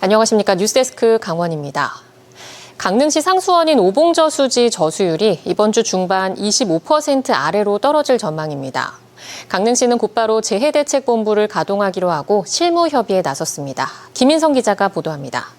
안녕하십니까. 뉴스데스크 강원입니다. 강릉시 상수원인 오봉저수지 저수율이 이번 주 중반 25% 아래로 떨어질 전망입니다. 강릉시는 곧바로 재해대책본부를 가동하기로 하고 실무 협의에 나섰습니다. 김인성 기자가 보도합니다.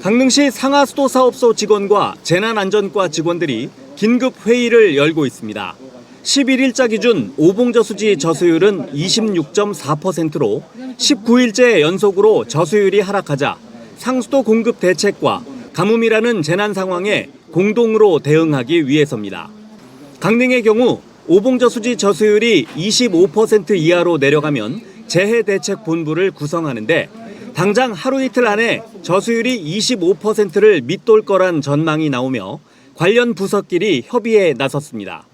강릉시 상하수도사업소 직원과 재난안전과 직원들이 긴급 회의를 열고 있습니다. 11일자 기준 오봉저수지 저수율은 26.4%로 19일째 연속으로 저수율이 하락하자 상수도 공급 대책과 가뭄이라는 재난 상황에 공동으로 대응하기 위해서입니다. 강릉의 경우 오봉저수지 저수율이 25% 이하로 내려가면 재해대책본부를 구성하는데 당장 하루 이틀 안에 저수율이 25%를 밑돌 거란 전망이 나오며 관련 부서끼리 협의에 나섰습니다.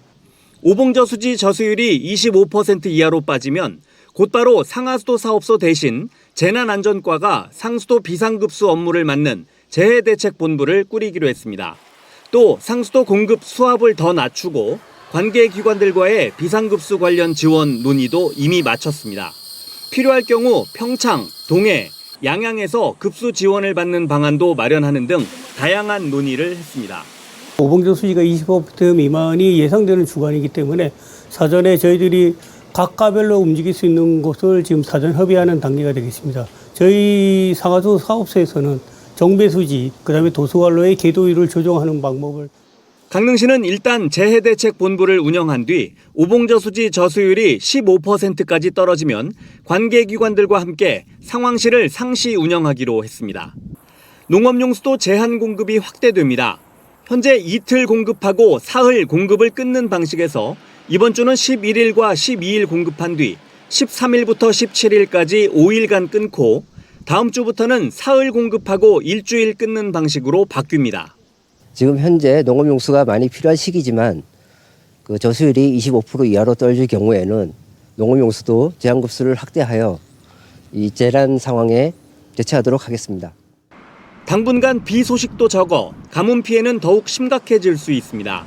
오봉저수지 저수율이 25% 이하로 빠지면 곧바로 상하수도 사업소 대신 재난안전과가 상수도 비상급수 업무를 맡는 재해대책본부를 꾸리기로 했습니다. 또 상수도 공급 수압을 더 낮추고 관계기관들과의 비상급수 관련 지원 논의도 이미 마쳤습니다. 필요할 경우 평창, 동해, 양양에서 급수 지원을 받는 방안도 마련하는 등 다양한 논의를 했습니다. 오봉저수지가 25% 미만이 예상되는 주간이기 때문에 사전에 저희들이 각 가별로 움직일 수 있는 곳을 지금 사전 협의하는 단계가 되겠습니다. 저희 상하수 사업소에서는 정배수지, 그다음에 도서관로의 궤도위를 조정하는 방법을. 강릉시는 일단 재해대책본부를 운영한 뒤 오봉저수지 저수율이 15%까지 떨어지면 관계기관들과 함께 상황실을 상시 운영하기로 했습니다. 농업용수도 제한 공급이 확대됩니다. 현재 이틀 공급하고 사흘 공급을 끊는 방식에서 이번 주는 11일과 12일 공급한 뒤 13일부터 17일까지 5일간 끊고 다음 주부터는 사흘 공급하고 일주일 끊는 방식으로 바뀝니다. 지금 현재 농업용수가 많이 필요한 시기지만 그 저수율이 25% 이하로 떨어질 경우에는 농업용수도 제한급수를 확대하여 이 재난 상황에 대처하도록 하겠습니다. 당분간 비 소식도 적어 가뭄 피해는 더욱 심각해질 수 있습니다.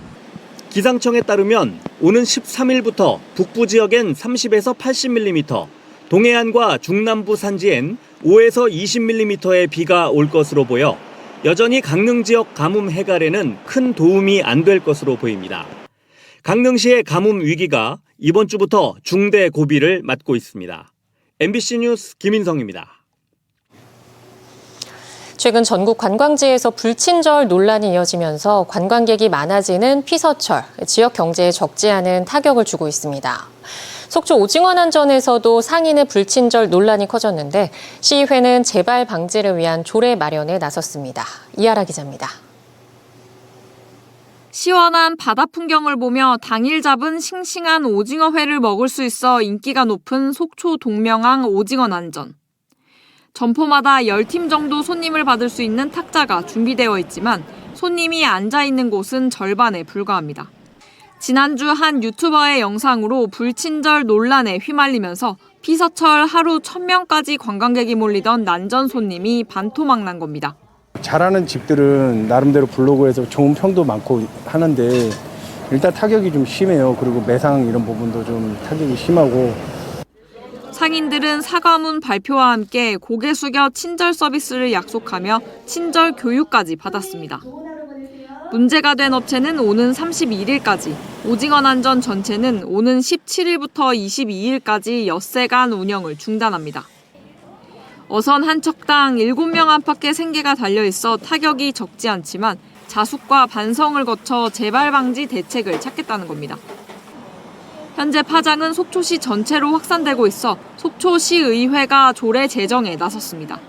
기상청에 따르면 오는 13일부터 북부 지역엔 30에서 80mm, 동해안과 중남부 산지엔 5에서 20mm의 비가 올 것으로 보여 여전히 강릉 지역 가뭄 해갈에는 큰 도움이 안 될 것으로 보입니다. 강릉시의 가뭄 위기가 이번 주부터 중대 고비를 맞고 있습니다. MBC 뉴스 김인성입니다. 최근 전국 관광지에서 불친절 논란이 이어지면서 관광객이 많아지는 피서철, 지역 경제에 적지 않은 타격을 주고 있습니다. 속초 오징어난전에서도 상인의 불친절 논란이 커졌는데 시의회는 재발 방지를 위한 조례 마련에 나섰습니다. 이하라 기자입니다. 시원한 바다 풍경을 보며 당일 잡은 싱싱한 오징어회를 먹을 수 있어 인기가 높은 속초 동명항 오징어난전. 점포마다 10팀 정도 손님을 받을 수 있는 탁자가 준비되어 있지만 손님이 앉아 있는 곳은 절반에 불과합니다. 지난주 한 유튜버의 영상으로 불친절 논란에 휘말리면서 피서철 하루 1000명까지 관광객이 몰리던 난전 손님이 반토막 난 겁니다. 잘하는 집들은 나름대로 블로그에서 좋은 평도 많고 하는데 일단 타격이 좀 심해요. 그리고 매상 이런 부분도 좀 타격이 심하고. 상인들은 사과문 발표와 함께 고개 숙여 친절 서비스를 약속하며 친절 교육까지 받았습니다. 문제가 된 업체는 오는 31일까지, 오징어난전 전체는 오는 17일부터 22일까지 엿새간 운영을 중단합니다. 어선 한 척당 7명 안팎의 생계가 달려있어 타격이 적지 않지만 자숙과 반성을 거쳐 재발 방지 대책을 찾겠다는 겁니다. 현재 파장은 속초시 전체로 확산되고 있어 속초시의회가 조례 제정에 나섰습니다.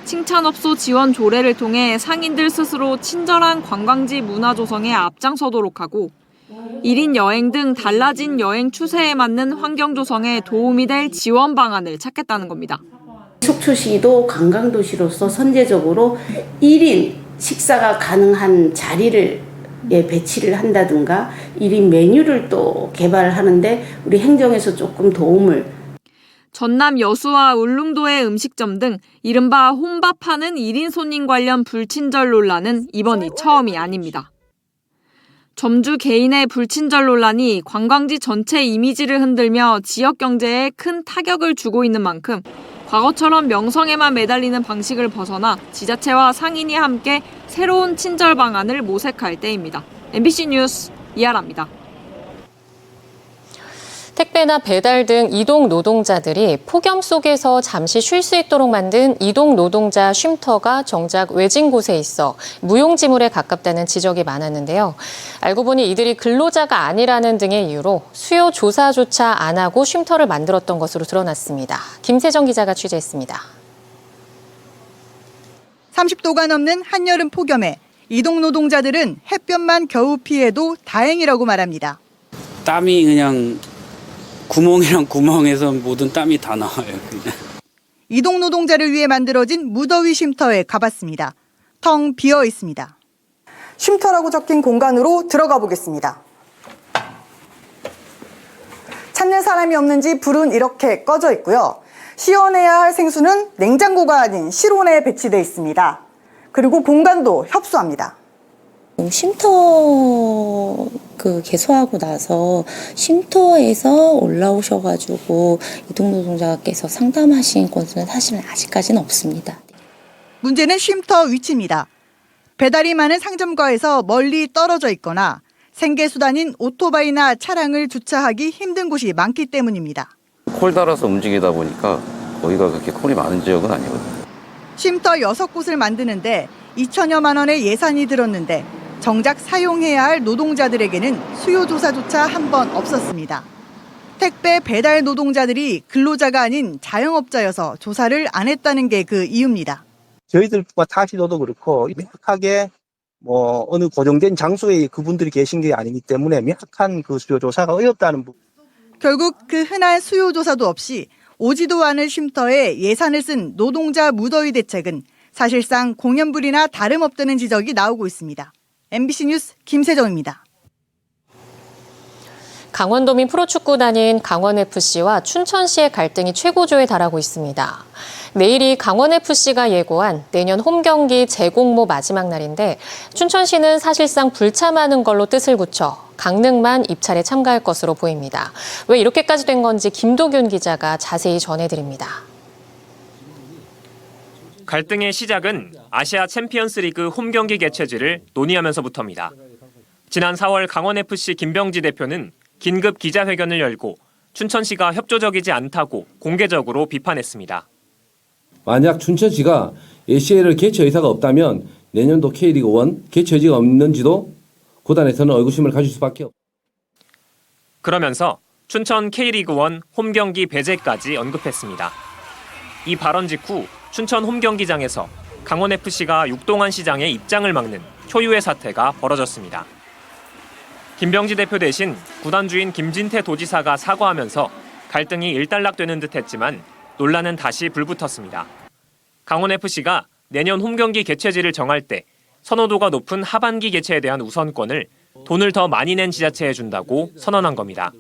칭찬업소 지원 조례를 통해 상인들 스스로 친절한 관광지 문화 조성에 앞장서도록 하고 1인 여행 등 달라진 여행 추세에 맞는 환경 조성에 도움이 될 지원 방안을 찾겠다는 겁니다. 속초시도 관광도시로서 선제적으로 1인 식사가 가능한 자리를 배치를 한다든가 1인 메뉴를 또 개발하는데 우리 행정에서 조금 도움을. 전남 여수와 울릉도의 음식점 등 이른바 혼밥하는 1인 손님 관련 불친절 논란은 이번이 처음이 아닙니다. 점주 개인의 불친절 논란이 관광지 전체 이미지를 흔들며 지역 경제에 큰 타격을 주고 있는 만큼 과거처럼 명성에만 매달리는 방식을 벗어나 지자체와 상인이 함께 새로운 친절 방안을 모색할 때입니다. MBC 뉴스 이하라입니다. 택배나 배달 등 이동 노동자들이 폭염 속에서 잠시 쉴 수 있도록 만든 이동 노동자 쉼터가 정작 외진 곳에 있어 무용지물에 가깝다는 지적이 많았는데요. 알고 보니 이들이 근로자가 아니라는 등의 이유로 수요 조사조차 안 하고 쉼터를 만들었던 것으로 드러났습니다. 김세정 기자가 취재했습니다. 30도가 넘는 한여름 폭염에 이동 노동자들은 햇볕만 겨우 피해도 다행이라고 말합니다. 땀이 그냥 구멍이랑 구멍에서 모든 땀이 다 나와요. 그냥. 이동 노동자를 위해 만들어진 무더위 쉼터에 가봤습니다. 텅 비어 있습니다. 쉼터라고 적힌 공간으로 들어가 보겠습니다. 찾는 사람이 없는지 불은 이렇게 꺼져 있고요. 시원해야 할 생수는 냉장고가 아닌 실온에 배치되어 있습니다. 그리고 공간도 협소합니다. 쉼터 개소하고 나서 쉼터에서 올라오셔가지고 이동노동자께서 상담하신 것은 사실은 아직까지는 없습니다. 문제는 쉼터 위치입니다. 배달이 많은 상점가에서 멀리 떨어져 있거나 생계수단인 오토바이나 차량을 주차하기 힘든 곳이 많기 때문입니다. 콜 달아서 움직이다 보니까 거기가 그렇게 콜이 많은 지역은 아니거든요. 쉼터 6곳을 만드는데 2천여만 원의 예산이 들었는데 정작 사용해야 할 노동자들에게는 수요조사조차 한 번 없었습니다. 택배 배달 노동자들이 근로자가 아닌 자영업자여서 조사를 안 했다는 게 그 이유입니다. 저희들과 타시도도 그렇고 명확하게 어느 고정된 장소에 그분들이 계신 게 아니기 때문에 명확한 그 수요조사가 어렵다는 부분. 결국 그 흔한 수요조사도 없이 오지도 않을 쉼터에 예산을 쓴 노동자 무더위 대책은 사실상 공연불이나 다름없다는 지적이 나오고 있습니다. MBC 뉴스 김세정입니다. 강원도민 프로축구단인 강원FC와 춘천시의 갈등이 최고조에 달하고 있습니다. 내일이 강원FC가 예고한 내년 홈경기 재공모 마지막 날인데 춘천시는 사실상 불참하는 걸로 뜻을 굳혀 강릉만 입찰에 참가할 것으로 보입니다. 왜 이렇게까지 된 건지 김도균 기자가 자세히 전해드립니다. 갈등의 시작은 아시아 챔피언스리그 홈경기 개최지를 논의하면서부터입니다. 지난 4월 강원FC 김병지 대표는 긴급 기자회견을 열고 춘천시가 협조적이지 않다고 공개적으로 비판했습니다. 만약 춘천시가 ACL을 개최 의사가 없다면 내년도 K리그1 개최 의지가 없는지도 구단에서는 의구심을 가질 수밖에 없습니다. 그러면서 춘천 K리그1 홈경기 배제까지 언급했습니다. 이 발언 직후 춘천 홈경기장에서 강원FC가 육동안 시장의 입장을 막는 초유의 사태가 벌어졌습니다. 김병지 대표 대신 구단 주인 김진태 도지사가 사과하면서 갈등이 일단락되는 듯했지만 논란은 다시 불붙었습니다. 강원FC가 내년 홈경기 개최지를 정할 때 선호도가 높은 하반기 개최에 대한 우선권을 돈을 더 많이 낸 지자체에 준다고 선언한 겁니다.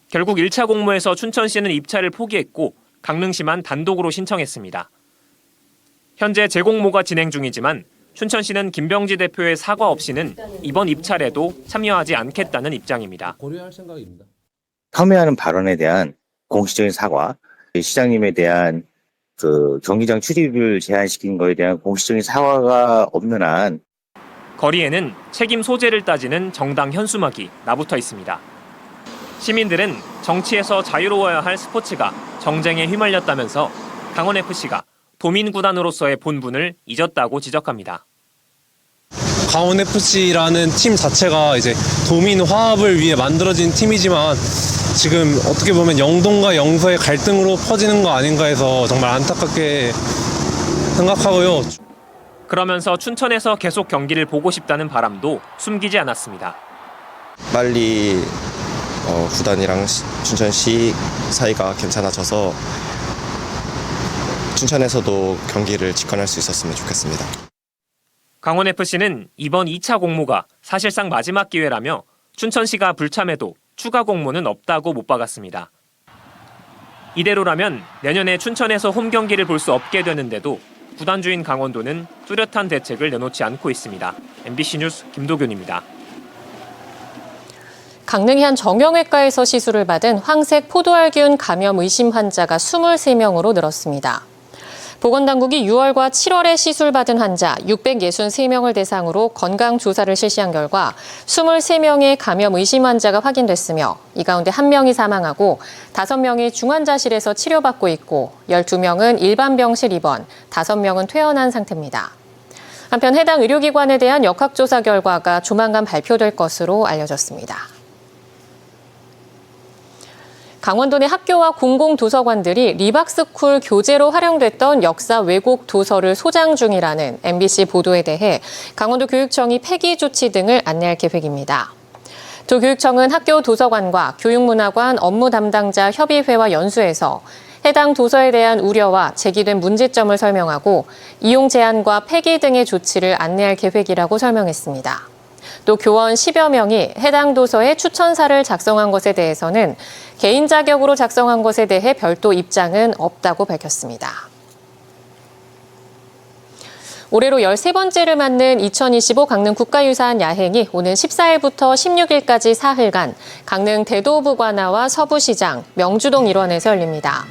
결국 1차 공모에서 춘천시는 입찰을 포기했고 강릉시만 단독으로 신청했습니다. 현재 재공모가 진행 중이지만 춘천시는 김병지 대표의 사과 없이는 이번 입찰에도 참여하지 않겠다는 입장입니다. 고려할 생각입니다. 폄훼하는 발언에 대한 공식적인 사과, 시장님에 대한 그 경기장 출입을 제한시킨 것에 대한 공식적인 사과가 없는 한 거리에는 책임 소재를 따지는 정당 현수막이 나붙어 있습니다. 시민들은 정치에서 자유로워야 할 스포츠가 정쟁에 휘말렸다면서 강원FC가 도민구단으로서의 본분을 잊었다고 지적합니다. 강원FC라는 팀 자체가 이제 도민 화합을 위해 만들어진 팀이지만 지금 어떻게 보면 영동과 영서의 갈등으로 퍼지는 거 아닌가 해서 정말 안타깝게 생각하고요. 그러면서 춘천에서 계속 경기를 보고 싶다는 바람도 숨기지 않았습니다. 빨리 구단이랑 춘천시 사이가 괜찮아져서 춘천에서도 경기를 직관할 수 있었으면 좋겠습니다. 강원FC는 이번 2차 공모가 사실상 마지막 기회라며 춘천시가 불참해도 추가 공모는 없다고 못 박았습니다. 이대로라면 내년에 춘천에서 홈경기를 볼 수 없게 되는데도 구단 주인 강원도는 뚜렷한 대책을 내놓지 않고 있습니다. MBC 뉴스 김도균입니다. 강릉의 한 정형외과에서 시술을 받은 황색 포도알균 감염 의심 환자가 23명으로 늘었습니다. 보건당국이 6월과 7월에 시술받은 환자 663명을 대상으로 건강조사를 실시한 결과 23명의 감염 의심 환자가 확인됐으며 이 가운데 1명이 사망하고 5명이 중환자실에서 치료받고 있고 12명은 일반 병실 입원, 5명은 퇴원한 상태입니다. 한편 해당 의료기관에 대한 역학조사 결과가 조만간 발표될 것으로 알려졌습니다. 강원도 내 학교와 공공도서관들이 리박스쿨 교재로 활용됐던 역사 왜곡 도서를 소장 중이라는 MBC 보도에 대해 강원도 교육청이 폐기 조치 등을 안내할 계획입니다. 도교육청은 학교 도서관과 교육문화관 업무 담당자 협의회와 연수해서 해당 도서에 대한 우려와 제기된 문제점을 설명하고 이용 제한과 폐기 등의 조치를 안내할 계획이라고 설명했습니다. 또 교원 10여 명이 해당 도서의 추천사를 작성한 것에 대해서는 개인 자격으로 작성한 것에 대해 별도 입장은 없다고 밝혔습니다. 올해로 13번째를 맞는 2025 강릉 국가유산 야행이 오는 14일부터 16일까지 사흘간 강릉 대도부관화와 서부시장, 명주동 일원에서 열립니다.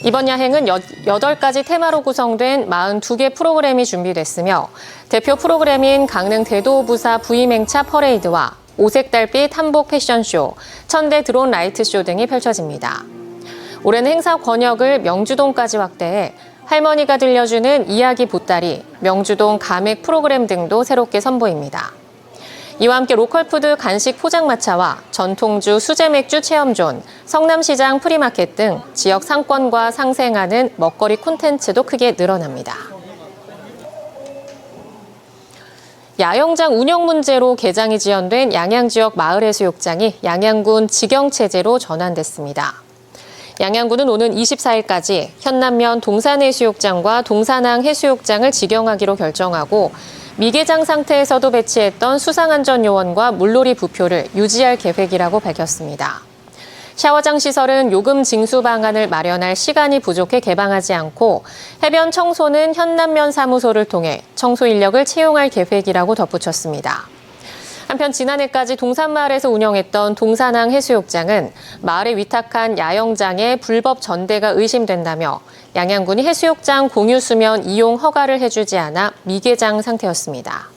이번 야행은 8가지 테마로 구성된 42개 프로그램이 준비됐으며 대표 프로그램인 강릉 대도부사 부임행차 퍼레이드와 오색달빛 한복 패션쇼, 천대 드론 라이트쇼 등이 펼쳐집니다. 올해는 행사 권역을 명주동까지 확대해 할머니가 들려주는 이야기 보따리, 명주동 가맥 프로그램 등도 새롭게 선보입니다. 이와 함께 로컬푸드 간식 포장마차와 전통주 수제맥주 체험존, 성남시장 프리마켓 등 지역 상권과 상생하는 먹거리 콘텐츠도 크게 늘어납니다. 야영장 운영 문제로 개장이 지연된 양양 지역 마을해수욕장이 양양군 직영체제로 전환됐습니다. 양양군은 오는 24일까지 현남면 동산해수욕장과 동산항 해수욕장을 직영하기로 결정하고 미개장 상태에서도 배치했던 수상안전요원과 물놀이 부표를 유지할 계획이라고 밝혔습니다. 샤워장 시설은 요금 징수 방안을 마련할 시간이 부족해 개방하지 않고 해변 청소는 현남면 사무소를 통해 청소 인력을 채용할 계획이라고 덧붙였습니다. 한편 지난해까지 동산마을에서 운영했던 동산항 해수욕장은 마을에 위탁한 야영장의 불법 전대가 의심된다며 양양군이 해수욕장 공유 수면 이용 허가를 해주지 않아 미개장 상태였습니다.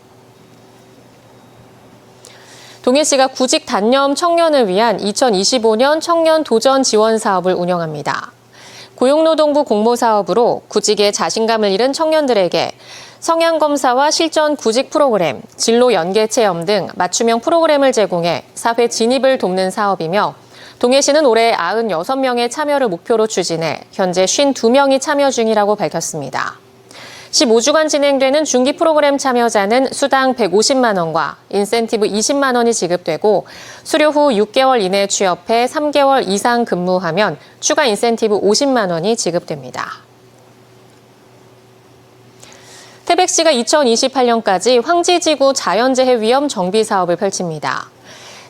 동해시가 구직 단념 청년을 위한 2025년 청년 도전 지원 사업을 운영합니다. 고용노동부 공모사업으로 구직에 자신감을 잃은 청년들에게 성향검사와 실전 구직 프로그램, 진로 연계 체험 등 맞춤형 프로그램을 제공해 사회 진입을 돕는 사업이며 동해시는 올해 96명의 참여를 목표로 추진해 현재 52명이 참여 중이라고 밝혔습니다. 15주간 진행되는 중기 프로그램 참여자는 수당 150만 원과 인센티브 20만 원이 지급되고 수료 후 6개월 이내 취업해 3개월 이상 근무하면 추가 인센티브 50만 원이 지급됩니다. 태백시가 2028년까지 황지지구 자연재해 위험 정비 사업을 펼칩니다.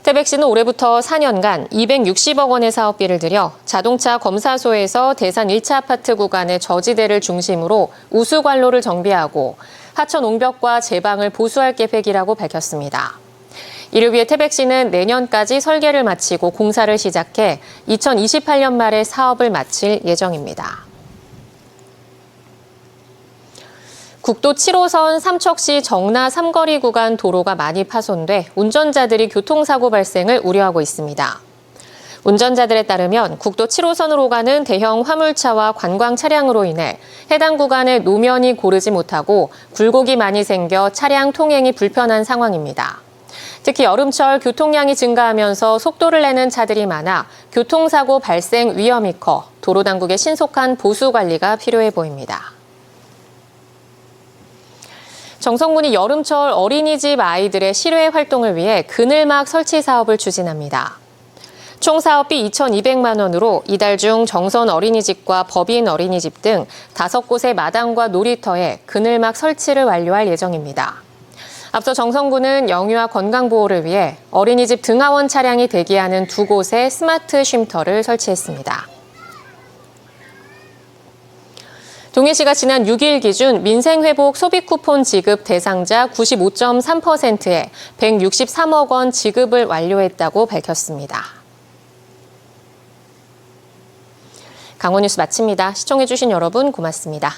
태백시는 올해부터 4년간 260억 원의 사업비를 들여 자동차 검사소에서 대산 1차 아파트 구간의 저지대를 중심으로 우수관로를 정비하고 하천 옹벽과 제방을 보수할 계획이라고 밝혔습니다. 이를 위해 태백시는 내년까지 설계를 마치고 공사를 시작해 2028년 말에 사업을 마칠 예정입니다. 국도 7호선 삼척시 정나 삼거리 구간 도로가 많이 파손돼 운전자들이 교통사고 발생을 우려하고 있습니다. 운전자들에 따르면 국도 7호선으로 가는 대형 화물차와 관광 차량으로 인해 해당 구간의 노면이 고르지 못하고 굴곡이 많이 생겨 차량 통행이 불편한 상황입니다. 특히 여름철 교통량이 증가하면서 속도를 내는 차들이 많아 교통사고 발생 위험이 커 도로당국의 신속한 보수 관리가 필요해 보입니다. 정성군이 여름철 어린이집 아이들의 실외 활동을 위해 그늘막 설치 사업을 추진합니다. 총 사업비 2,200만 원으로 이달 중 정선 어린이집과 법인 어린이집 등 5곳의 마당과 놀이터에 그늘막 설치를 완료할 예정입니다. 앞서 정성군은 영유아 건강보호를 위해 어린이집 등하원 차량이 대기하는 2곳에 스마트 쉼터를 설치했습니다. 동해시가 지난 6일 기준 민생회복 소비쿠폰 지급 대상자 95.3%에 163억 원 지급을 완료했다고 밝혔습니다. 강원 뉴스 마칩니다. 시청해주신 여러분 고맙습니다.